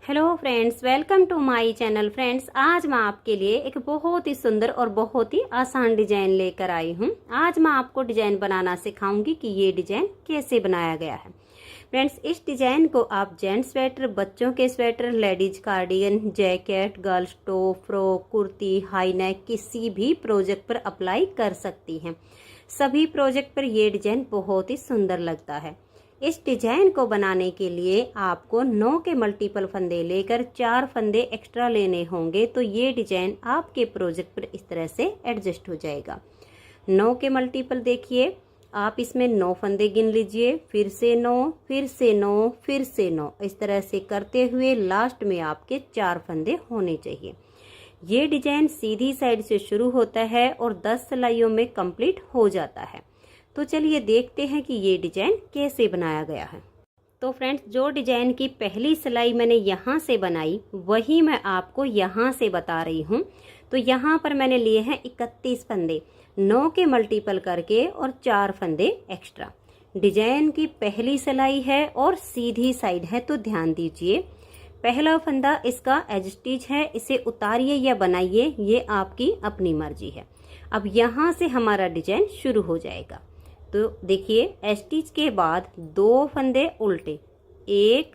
Hello friends, welcome to my channel. Friends, आज मैं आपके लिए एक बहुत ही सुंदर और बहुत ही आसान डिजाइन लेकर आई हूँ। आज मैं आपको डिजाइन बनाना सिखाऊंगी कि ये डिजाइन कैसे बनाया गया है। फ्रेंड्स, इस डिजाइन को आप जेंट्स स्वेटर, बच्चों के sweater, ladies cardigan, jacket, girls top, frock, kurti, high neck किसी भी प्रोजेक्ट पर अप्लाई कर सकती हैं। सभी प्रोजेक्ट पर ये डिजाइन बहुत ही सुंदर लगता है। इस डिजाइन को बनाने के लिए आपको 9 के मल्टीपल फंदे लेकर 4 फंदे एक्स्ट्रा लेने होंगे, तो ये डिजाइन आपके प्रोजेक्ट पर इस तरह से एडजस्ट हो जाएगा। 9 के मल्टीपल देखिए, आप इसमें 9 फंदे गिन लीजिए, फिर से 9, फिर से 9, फिर से 9, इस तरह से करते हुए लास्ट में आपके 4 फंदे होने चाहिए। ये डिजाइन सीधी साइड से शुरू होता है और 10 सिलाइयों में कंप्लीट हो जाता है। तो चलिए देखते हैं कि ये डिजाइन कैसे बनाया गया है। तो फ्रेंड्स, जो डिजाइन की पहली सिलाई मैंने यहाँ से बनाई वही मैं आपको यहाँ से बता रही हूँ। तो यहाँ पर मैंने लिए हैं 31 फंदे, 9 के मल्टीपल करके और 4 फंदे एक्स्ट्रा। डिजाइन की पहली सिलाई है और सीधी साइड है, तो ध्यान दीजिए। पहला फंदा इसका एज स्टिच है, इसे उतारिए या बनाइए, ये आपकी अपनी मर्जी है। अब यहाँ से हमारा डिजाइन शुरू हो जाएगा। तो देखिए, स्टिच के बाद 2 फंदे उल्टे, 1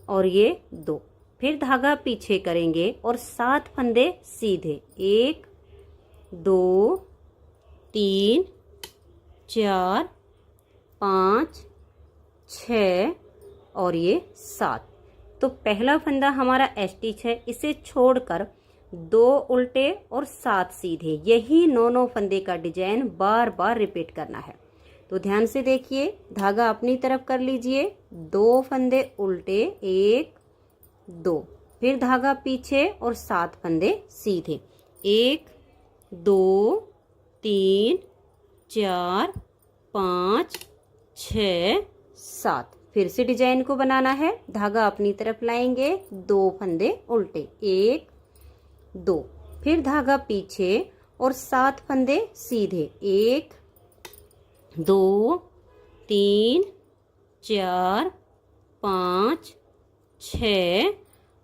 और ये 2, फिर धागा पीछे करेंगे और 7 फंदे सीधे, 1 2 3 4 5 6 और ये 7। तो पहला फंदा हमारा स्टिच है, इसे छोड़कर 2 उल्टे और 7 सीधे, यही 9 फंदे का डिजाइन बार बार रिपीट करना है। तो ध्यान से देखिए, धागा अपनी तरफ कर लीजिए, 2 फंदे उल्टे, 1 2, फिर धागा पीछे और 7 फंदे सीधे, 1 2 3 4 5 6 7। फिर से डिजाइन को बनाना है, धागा अपनी तरफ लाएंगे, 2 फंदे उल्टे, 1 2, फिर धागा पीछे और 7 फंदे सीधे, 1 2 3 4 5 6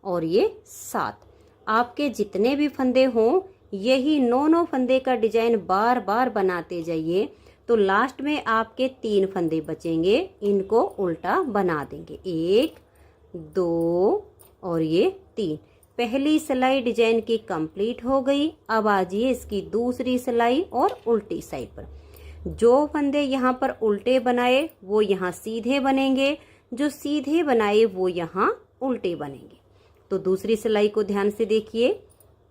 और ये 7। आपके जितने भी फंदे हों, यही 9 फंदे का डिजाइन बार बार बनाते जाइए। तो लास्ट में आपके 3 फंदे बचेंगे, इनको उल्टा बना देंगे, 1 2 और ये 3। पहली सिलाई डिजाइन की कंप्लीट हो गई। अब आजिए इसकी दूसरी सिलाई और उल्टी साइड पर। जो फंदे यहाँ पर उल्टे बनाए वो यहाँ सीधे बनेंगे, जो सीधे बनाए वो यहाँ उल्टे बनेंगे। तो दूसरी सिलाई को ध्यान से देखिए,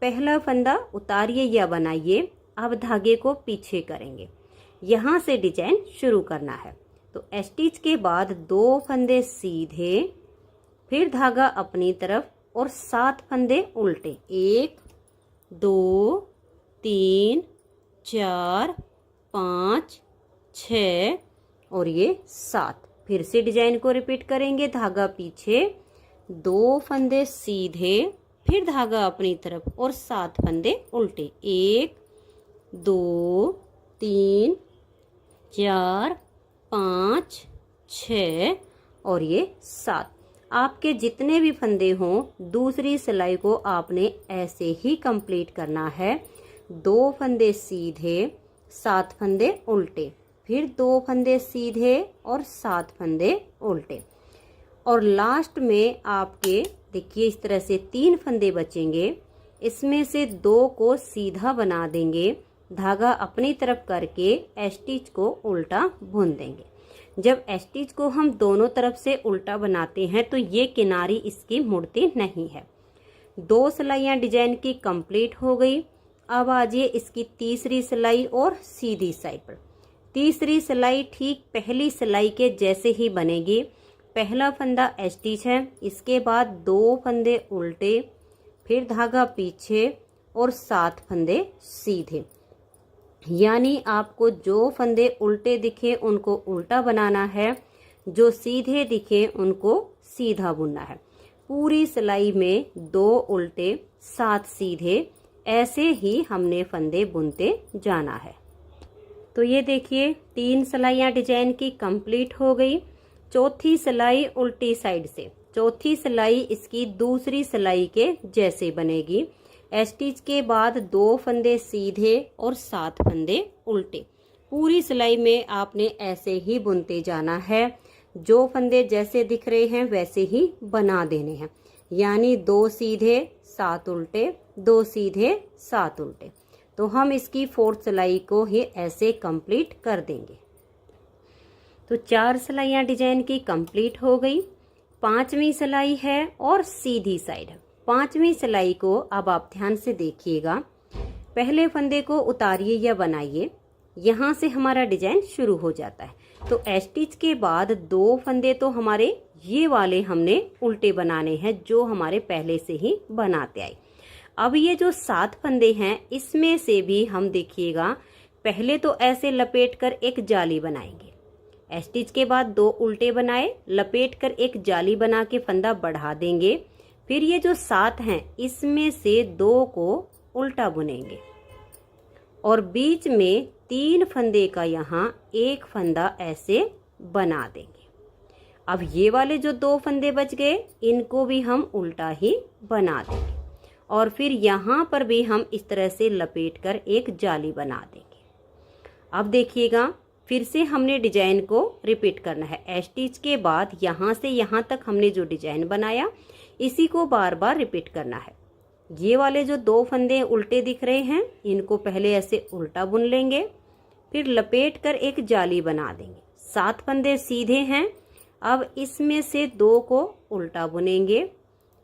पहला फंदा उतारिए या बनाइए, अब धागे को पीछे करेंगे, यहाँ से डिजाइन शुरू करना है। तो स्टिच के बाद 2 फंदे सीधे, फिर धागा अपनी तरफ और 7 फंदे उल्टे, 1 2 3 4 5 6 और ये 7। फिर से डिजाइन को रिपीट करेंगे, धागा पीछे, 2 फंदे सीधे, फिर धागा अपनी तरफ और 7 फंदे उल्टे, 1 2 3 4 5 6 और ये 7। आपके जितने भी फंदे हों, दूसरी सिलाई को आपने ऐसे ही कंप्लीट करना है। 2 फंदे सीधे, 7 फंदे उल्टे, फिर 2 फंदे सीधे और 7 फंदे उल्टे, और लास्ट में आपके देखिए इस तरह से 3 फंदे बचेंगे। इसमें से 2 को सीधा बना देंगे, धागा अपनी तरफ करके स्टिच को उल्टा बुन देंगे। जब स्टिच को हम दोनों तरफ से उल्टा बनाते हैं तो ये किनारी इसकी मुड़ती नहीं है। 2 सिलाइयाँ डिजाइन की कंप्लीट हो गई। अब आजिए इसकी तीसरी सिलाई और सीधी साइड पर। तीसरी सिलाई ठीक पहली सिलाई के जैसे ही बनेगी। पहला फंदा स्टिच है, इसके बाद 2 फंदे उल्टे, फिर धागा पीछे और 7 फंदे सीधे। यानी आपको जो फंदे उल्टे दिखे उनको उल्टा बनाना है, जो सीधे दिखे उनको सीधा बुनना है। पूरी सिलाई में 2 उल्टे 7 सीधे, ऐसे ही हमने फंदे बुनते जाना है। तो ये देखिए 3 सिलाइयाँ डिजाइन की कंप्लीट हो गई। चौथी सिलाई उल्टी साइड से, चौथी सिलाई इसकी दूसरी सिलाई के जैसे बनेगी। स्टिच के बाद 2 फंदे सीधे और 7 फंदे उल्टे। पूरी सिलाई में आपने ऐसे ही बुनते जाना है। जो फंदे जैसे दिख रहे हैं वैसे ही बना देने हैं, यानी 2 सीधे 7 उल्टे, 2 सीधे 7 उल्टे। तो हम इसकी 4th सिलाई को ही ऐसे कंप्लीट कर देंगे। तो 4 सिलाइयाँ डिजाइन की कंप्लीट हो गई। 5वीं सिलाई है और सीधी साइड है। 5वीं सिलाई को अब आप ध्यान से देखिएगा। पहले फंदे को उतारिए या बनाइए, यहाँ से हमारा डिजाइन शुरू हो जाता है। तो स्टिच के बाद 2 फंदे तो हमारे ये वाले हमने उल्टे बनाने हैं, जो हमारे पहले से ही बनाते आए। अब ये जो 7 फंदे हैं इसमें से भी हम देखिएगा, पहले तो ऐसे लपेट कर एक जाली बनाएंगे। स्टिच के बाद 2 उल्टे बनाए, लपेट कर एक जाली बना के फंदा बढ़ा देंगे। फिर ये जो 7 हैं इसमें से 2 को उल्टा बुनेंगे और बीच में 3 फंदे का यहाँ एक फंदा ऐसे बना देंगे। अब ये वाले जो 2 फंदे बच गए इनको भी हम उल्टा ही बना देंगे और फिर यहाँ पर भी हम इस तरह से लपेट कर एक जाली बना देंगे। अब देखिएगा, फिर से हमने डिजाइन को रिपीट करना है। स्टिच के बाद यहाँ से यहाँ तक हमने जो डिजाइन बनाया इसी को बार बार रिपीट करना है। ये वाले जो 2 फंदे उल्टे दिख रहे हैं इनको पहले ऐसे उल्टा बुन लेंगे, फिर लपेट कर एक जाली बना देंगे। 7 फंदे सीधे हैं, अब इसमें से 2 को उल्टा बुनेंगे,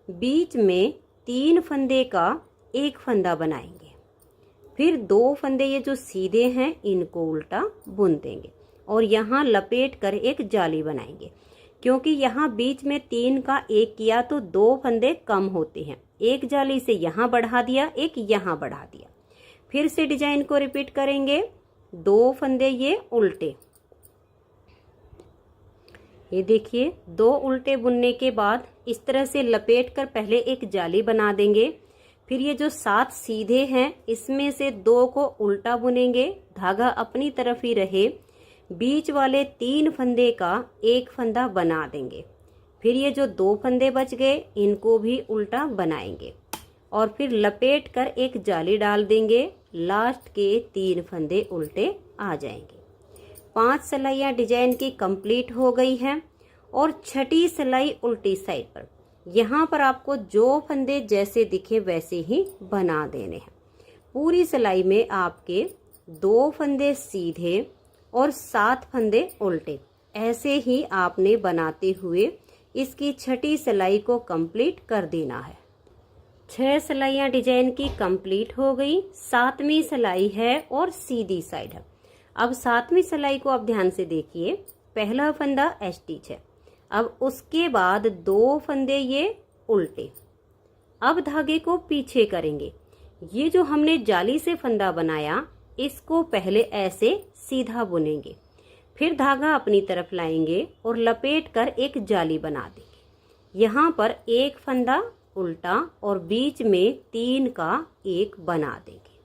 बीच में 3 फंदे का एक फंदा बनाएंगे। फिर 2 फंदे ये जो सीधे हैं इनको उल्टा बुन देंगे और यहाँ लपेट कर एक जाली बनाएंगे। क्योंकि यहाँ बीच में 3 का एक किया तो 2 फंदे कम होते हैं, एक जाली से यहाँ बढ़ा दिया, एक यहाँ बढ़ा दिया। फिर से डिजाइन को रिपीट करेंगे। 2 फंदे ये उल्टे, ये देखिए 2 उल्टे बुनने के बाद इस तरह से लपेट कर पहले एक जाली बना देंगे। फिर ये जो 7 सीधे हैं इसमें से 2 को उल्टा बुनेंगे, धागा अपनी तरफ ही रहे, बीच वाले 3 फंदे का एक फंदा बना देंगे। फिर ये जो 2 फंदे बच गए इनको भी उल्टा बनाएंगे और फिर लपेट कर एक जाली डाल देंगे। लास्ट के 3 फंदे उल्टे आ जाएंगे। 5 सिलाइयाँ डिजाइन की कंप्लीट हो गई हैं और 6ठी सिलाई उल्टी साइड पर। यहाँ पर आपको जो फंदे जैसे दिखे वैसे ही बना देने हैं। पूरी सिलाई में आपके 2 फंदे सीधे और 7 फंदे उल्टे ऐसे ही आपने बनाते हुए इसकी 6ठी सिलाई को कंप्लीट कर देना है। 6 सिलाइयाँ डिजाइन की कंप्लीट हो गई। 7वीं सिलाई है और सीधी साइड है। अब 7वीं सिलाई को आप ध्यान से देखिए। पहला फंदा स्टिच है, अब उसके बाद 2 फंदे ये उल्टे। अब धागे को पीछे करेंगे। ये जो हमने जाली से फंदा बनाया इसको पहले ऐसे सीधा बुनेंगे, फिर धागा अपनी तरफ लाएंगे और लपेट कर एक जाली बना देंगे। यहाँ पर एक फंदा उल्टा और बीच में 3 का एक बना देंगे।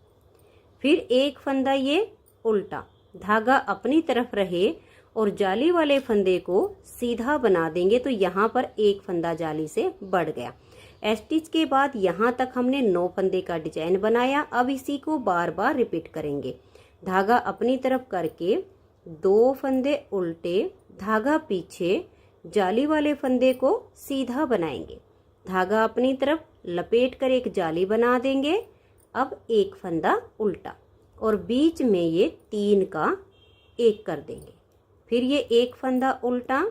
फिर एक फंदा ये उल्टा, धागा अपनी तरफ रहे और जाली वाले फंदे को सीधा बना देंगे। तो यहाँ पर एक फंदा जाली से बढ़ गया। स्टिच के बाद यहाँ तक हमने 9 फंदे का डिजाइन बनाया। अब इसी को बार बार रिपीट करेंगे। धागा अपनी तरफ करके 2 फंदे उल्टे, धागा पीछे, जाली वाले फंदे को सीधा बनाएंगे, धागा अपनी तरफ लपेट कर एक जाली बना देंगे। अब एक फंदा उल्टा और बीच में ये 3 का एक कर देंगे। फिर ये एक फंदा उल्टा,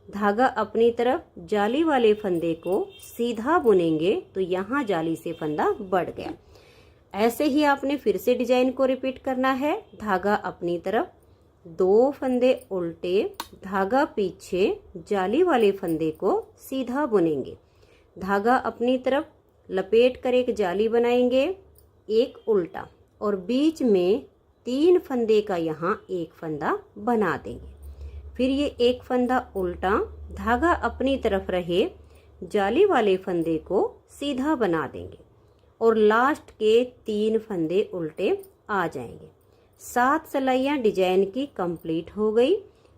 धागा अपनी तरफ, जाली वाले फंदे को सीधा बुनेंगे तो यहाँ जाली से फंदा बढ़ गया। ऐसे ही आपने फिर से डिजाइन को रिपीट करना है। धागा अपनी तरफ, 2 फंदे उल्टे, धागा पीछे, जाली वाले फंदे को सीधा बुनेंगे, धागा अपनी तरफ लपेट कर एक जाली बनाएंगे, एक उल्टा और बीच में 3 फंदे का यहाँ एक फंदा बना देंगे। फिर ये एक फंदा उल्टा, धागा अपनी तरफ रहे, जाली वाले फंदे को सीधा बना देंगे और लास्ट के 3 फंदे उल्टे आ जाएंगे। 7 सिलाइयाँ डिजाइन की कंप्लीट हो गई।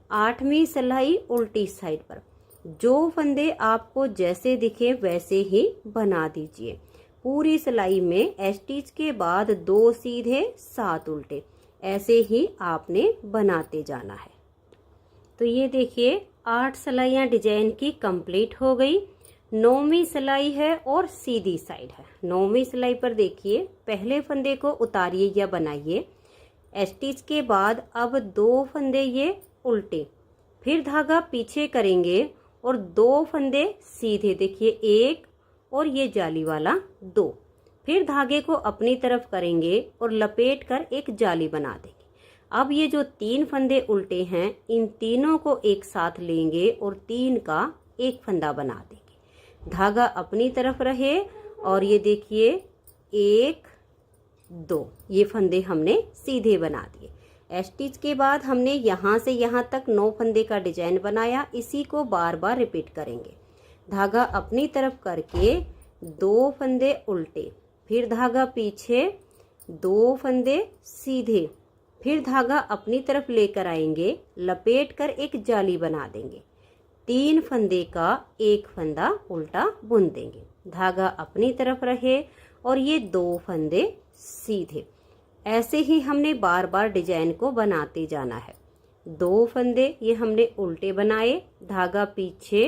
8वीं सिलाई उल्टी साइड पर। जो फंदे आपको जैसे दिखे वैसे ही बना दीजिए। पूरी सिलाई में स्टिच के बाद 2 सीधे 7 उल्टे ऐसे ही आपने बनाते जाना है। तो ये देखिए 8 सिलाइयाँ डिजाइन की कंप्लीट हो गई। 9वीं सिलाई है और सीधी साइड है। 9वीं सिलाई पर देखिए पहले फंदे को उतारिए या बनाइए। स्टिच के बाद अब 2 फंदे ये उल्टे, फिर धागा पीछे करेंगे और 2 फंदे सीधे, देखिए 1 और ये जाली वाला 2, फिर धागे को अपनी तरफ करेंगे और लपेट कर एक जाली बना देंगे। अब ये जो 3 फंदे उल्टे हैं इन तीनों को एक साथ लेंगे और 3 का एक फंदा बना देंगे। धागा अपनी तरफ रहे और ये देखिए 1 2 ये फंदे हमने सीधे बना दिए। स्टिच के बाद हमने यहाँ से यहाँ तक 9 फंदे का डिजाइन बनाया। इसी को बार बार रिपीट करेंगे। धागा अपनी तरफ करके 2 फंदे उल्टे, फिर धागा पीछे, 2 फंदे सीधे, फिर धागा अपनी तरफ लेकर आएंगे, लपेट कर एक जाली बना देंगे। 3 फंदे का एक फंदा उल्टा बुन देंगे। धागा अपनी तरफ रहे और ये 2 फंदे सीधे। ऐसे ही हमने बार बार डिजाइन को बनाते जाना है। 2 फंदे ये हमने उल्टे बनाए, धागा पीछे,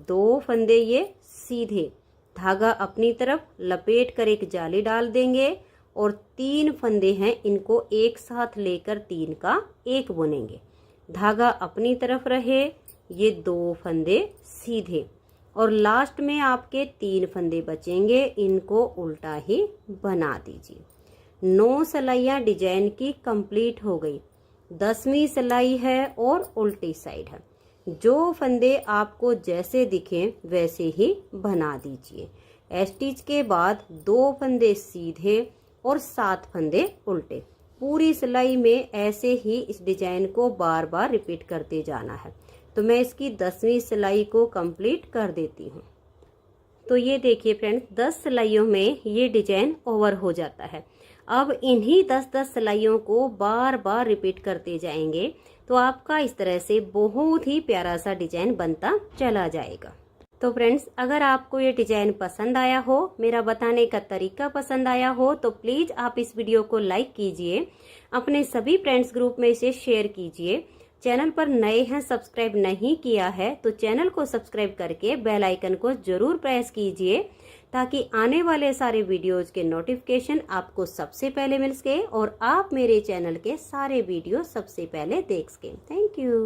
2 फंदे ये सीधे, धागा अपनी तरफ लपेट कर एक जाली डाल देंगे और 3 फंदे हैं इनको एक साथ लेकर 3 का एक बुनेंगे। धागा अपनी तरफ रहे, ये 2 फंदे सीधे और लास्ट में आपके 3 फंदे बचेंगे, इनको उल्टा ही बना दीजिए। 9 सिलाइयाँ डिजाइन की कंप्लीट हो गई। 10वीं सिलाई है और उल्टी साइड है। जो फंदे आपको जैसे दिखें वैसे ही बना दीजिए। स्टिच के बाद 2 फंदे सीधे और 7 फंदे उल्टे। पूरी सिलाई में ऐसे ही इस डिजाइन को बार बार रिपीट करते जाना है। तो मैं इसकी 10वीं सिलाई को कंप्लीट कर देती हूँ। तो ये देखिए फ्रेंड्स 10 सिलाइयों में ये डिजाइन ओवर हो जाता है। अब इन्हीं 10-10 सिलाइयों को बार बार रिपीट करते जाएंगे तो आपका इस तरह से बहुत ही प्यारा सा डिजाइन बनता चला जाएगा। तो फ्रेंड्स अगर आपको ये डिजाइन पसंद आया हो, मेरा बताने का तरीका पसंद आया हो तो प्लीज आप इस वीडियो को लाइक कीजिए, अपने सभी फ्रेंड्स ग्रुप में इसे शेयर कीजिए। चैनल पर नए हैं, सब्सक्राइब नहीं किया है तो चैनल को सब्सक्राइब करके बेल आइकन को जरूर प्रेस कीजिए ताकि आने वाले सारे वीडियोज के नोटिफिकेशन आपको सबसे पहले मिल सके और आप मेरे चैनल के सारे वीडियो सबसे पहले देख सकें। Thank you.